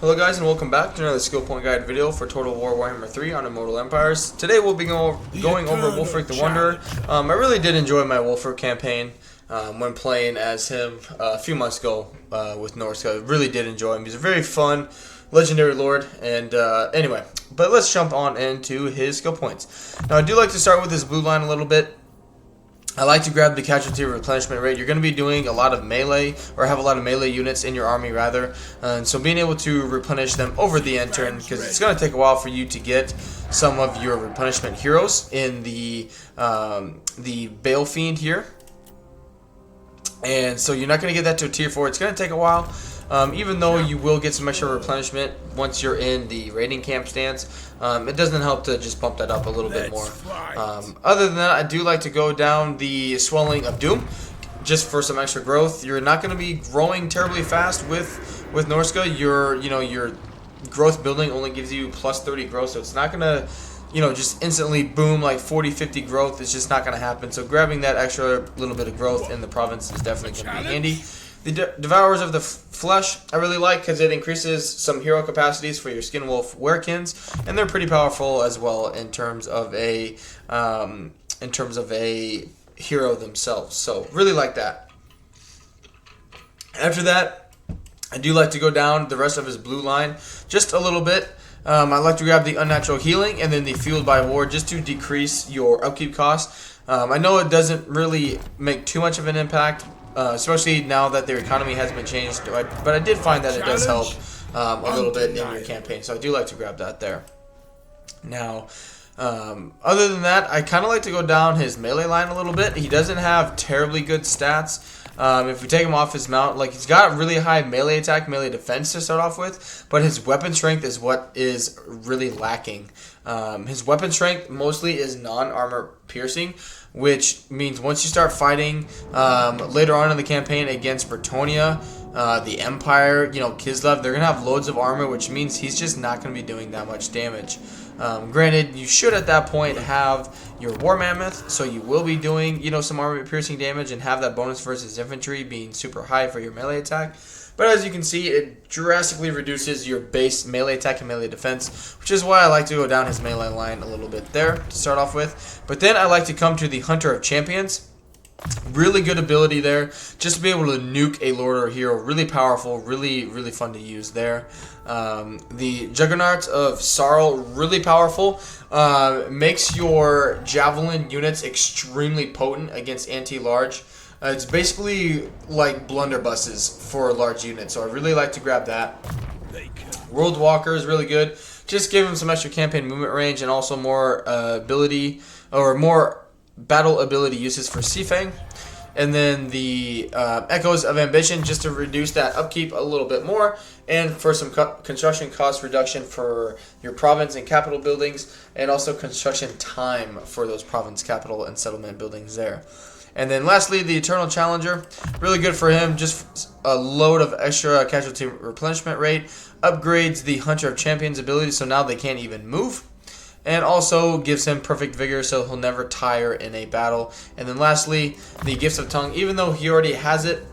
Hello guys and welcome back to another skill point guide video for Total War Warhammer 3 on Immortal Empires. Today we'll be going over Wulfrik the Wanderer. I really did enjoy my Wulfrik campaign when playing as him a few months ago with Norska. I really did enjoy him. He's a very fun legendary lord, and anyway, but let's jump on into his skill points. Now I do like to start with his blue line a little bit. I like to grab the casualty replenishment rate. You're going to be doing a lot of melee, or have a lot of melee units in your army rather, and so being able to replenish them over the end turn, because it's going to take a while for you to get some of your replenishment heroes in the Bale Fiend here, and so you're not going to get that to a tier 4. It's going to take a while. Even though you will get some extra replenishment once you're in the raiding camp stance, it doesn't help to just bump that up a little bit more. Other than that, I do like to go down the Swelling of Doom just for some extra growth. You're not going to be growing terribly fast with Norska. Your growth building only gives you plus 30 growth, so it's not going to just instantly boom like 40-50 growth. It's just not going to happen. So grabbing that extra little bit of growth in the province is definitely going to be handy. The Devourers of the Flesh I really like because it increases some hero capacities for your Skinwolf Werekins, and they're pretty powerful as well in terms of a hero themselves. So really like that. After that, I do like to go down the rest of his blue line just a little bit. I like to grab the Unnatural Healing and then the Fueled by War just to decrease your upkeep costs. I know it doesn't really make too much of an impact, especially now that their economy has been changed, but I did find that it does help a little bit in your campaign, so I do like to grab that there. Now, other than that, I kind of like to go down his melee line a little bit. He doesn't have terribly good stats. If we take him off his mount, like, he's got really high melee attack, melee defense to start off with, but his weapon strength is what is really lacking. His weapon strength mostly is non-armor piercing, which means once you start fighting later on in the campaign against Bretonnia, the Empire, Kislev, they're going to have loads of armor, which means he's just not going to be doing that much damage. Granted, you should at that point have your War Mammoth, so you will be doing, some armor piercing damage and have that bonus versus infantry being super high for your melee attack. But as you can see, it drastically reduces your base melee attack and melee defense, which is why I like to go down his melee line a little bit there to start off with. But then I like to come to the Hunter of Champions. Really good ability there, just to be able to nuke a lord or hero. Really powerful, really fun to use there. The Juggernaut of Sarl, really powerful. Makes your javelin units extremely potent against anti-large. It's basically like blunderbusses for large units, so I really like to grab that. World Walker is really good. Just give him some extra campaign movement range and also more ability, or more battle ability uses for Seafang. And then the Echoes of Ambition, just to reduce that upkeep a little bit more, and for some construction cost reduction for your province and capital buildings, and also construction time for those province, capital, and settlement buildings there. And then lastly, the Eternal Challenger, really good for him, just a load of extra casualty replenishment rate, upgrades the Hunter of Champions ability, so now they can't even move, and also gives him perfect vigor, so he'll never tire in a battle. And then lastly, the Gifts of Tongue, even though he already has it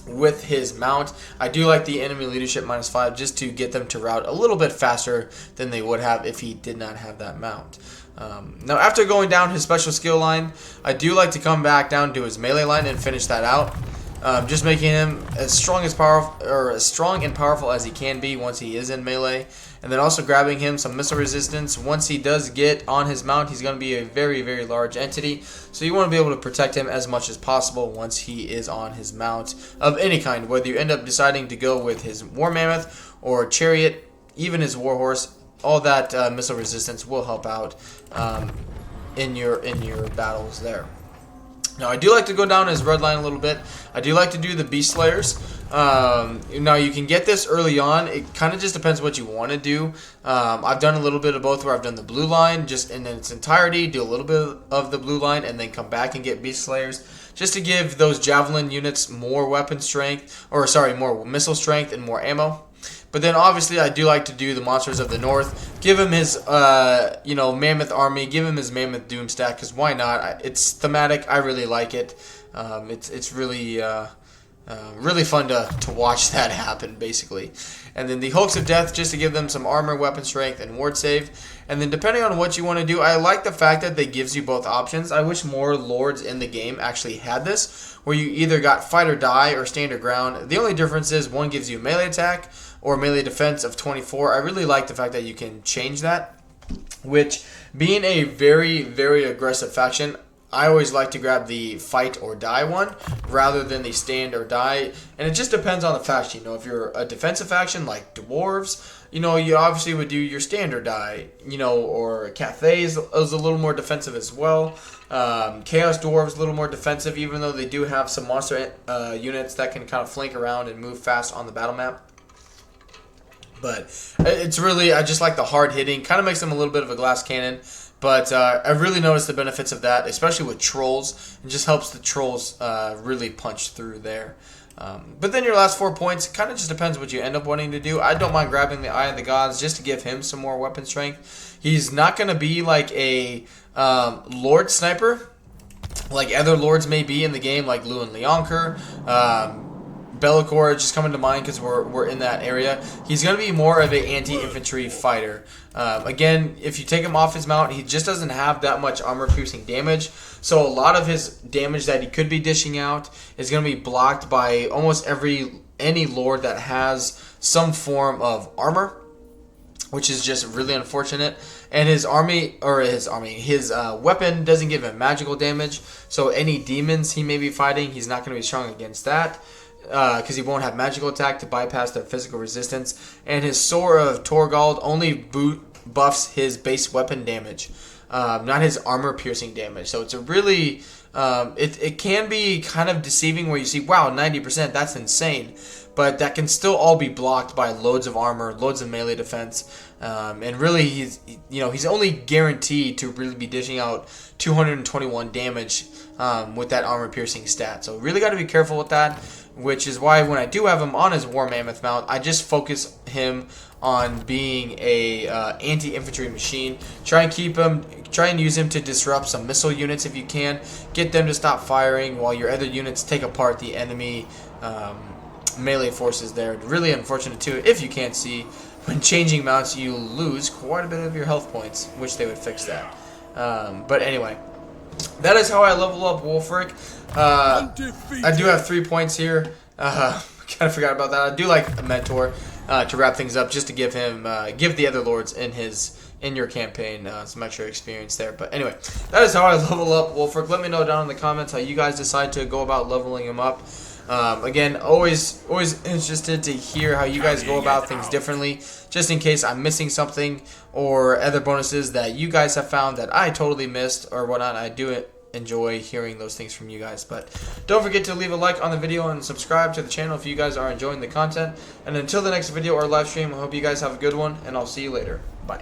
with his mount, I do like the enemy leadership -5 just to get them to rout a little bit faster than they would have if he did not have that mount. Now, after going down his special skill line, I do like to come back down to his melee line and finish that out, just making him as strong and powerful as he can be once he is in melee. And then also grabbing him some missile resistance. Once he does get on his mount, he's going to be a very large entity, so you want to be able to protect him as much as possible once he is on his mount of any kind, whether you end up deciding to go with his War Mammoth or Chariot, even his Warhorse. All that missile resistance will help out in your battles there. Now, I do like to go down his red line a little bit. I do like to do the Beast Slayers. Now, you can get this early on. It kind of just depends what you want to do. I've done a little bit of both, where I've done the blue line just in its entirety, do a little bit of the blue line, and then come back and get Beast Slayers, just to give those javelin units more weapon strength, or sorry, more missile strength and more ammo. But then obviously I do like to do the Monsters of the North. Give him his Mammoth Army. Give him his Mammoth Doom stack, because why not? It's thematic. I really like it. It's really Really fun to watch that happen, basically. And then the Hulks of Death, just to give them some armor, weapon strength, and ward save. And then depending on what you want to do, I like the fact that they gives you both options. I wish more lords in the game actually had this, where you either got fight or die or stand your ground. The only difference is one gives you melee attack or melee defense of 24. I really like the fact that you can change that, which being a very, very aggressive faction, I always like to grab the fight or die one rather than the stand or die. And it just depends on the faction. You know, if you're a defensive faction like dwarves, you know, you obviously would do your stand or die. You know, or Cathays is a little more defensive as well. Chaos Dwarves a little more defensive, even though they do have some monster units that can kind of flank around and move fast on the battle map. But it's really, I just like the hard hitting. Kind of makes them a little bit of a glass cannon. But I really noticed the benefits of that, especially with trolls. It just helps the trolls really punch through there. But then your last 4 points, it kind of just depends what you end up wanting to do. I don't mind grabbing the Eye of the Gods just to give him some more weapon strength. He's not going to be like a Lord Sniper, like other Lords may be in the game, like Lewin Leonker, Bellicor just coming to mind because we're in that area. He's going to be more of an anti-infantry fighter. Again, if you take him off his mount, he just doesn't have that much armor-piercing damage. So a lot of his damage that he could be dishing out is going to be blocked by almost any lord that has some form of armor, which is just really unfortunate. And his weapon doesn't give him magical damage. So any demons he may be fighting, he's not going to be strong against that. Because he won't have magical attack to bypass their physical resistance. And his Sword of Torgald only buffs his base weapon damage, not his armor-piercing damage. So it's a really... it can be kind of deceiving where you see, wow, 90%, that's insane. But that can still all be blocked by loads of armor, loads of melee defense. And really, he's only guaranteed to really be dishing out 221 damage with that armor-piercing stat. So really got to be careful with that, which is why when I do have him on his War Mammoth mount, I just focus him on being a anti-infantry machine. Try and use him to disrupt some missile units if you can. Get them to stop firing while your other units take apart the enemy melee forces there. Really unfortunate too, if you can't see, when changing mounts you lose quite a bit of your health points, which they would fix that. But anyway, that is how I level up Wulfrik. I do have 3 points here. Kind of forgot about that. I do like a mentor to wrap things up, just to give him, give the other lords in your campaign some extra experience there. But anyway, that is how I level up Wulfrik. Let me know down in the comments how you guys decide to go about leveling him up. Again, always interested to hear how you guys go about things differently, just in case I'm missing something or other bonuses that you guys have found that I totally missed or whatnot. I do enjoy hearing those things from you guys. But don't forget to leave a like on the video and subscribe to the channel if you guys are enjoying the content. And until the next video or live stream, I hope you guys have a good one, and I'll see you later. Bye.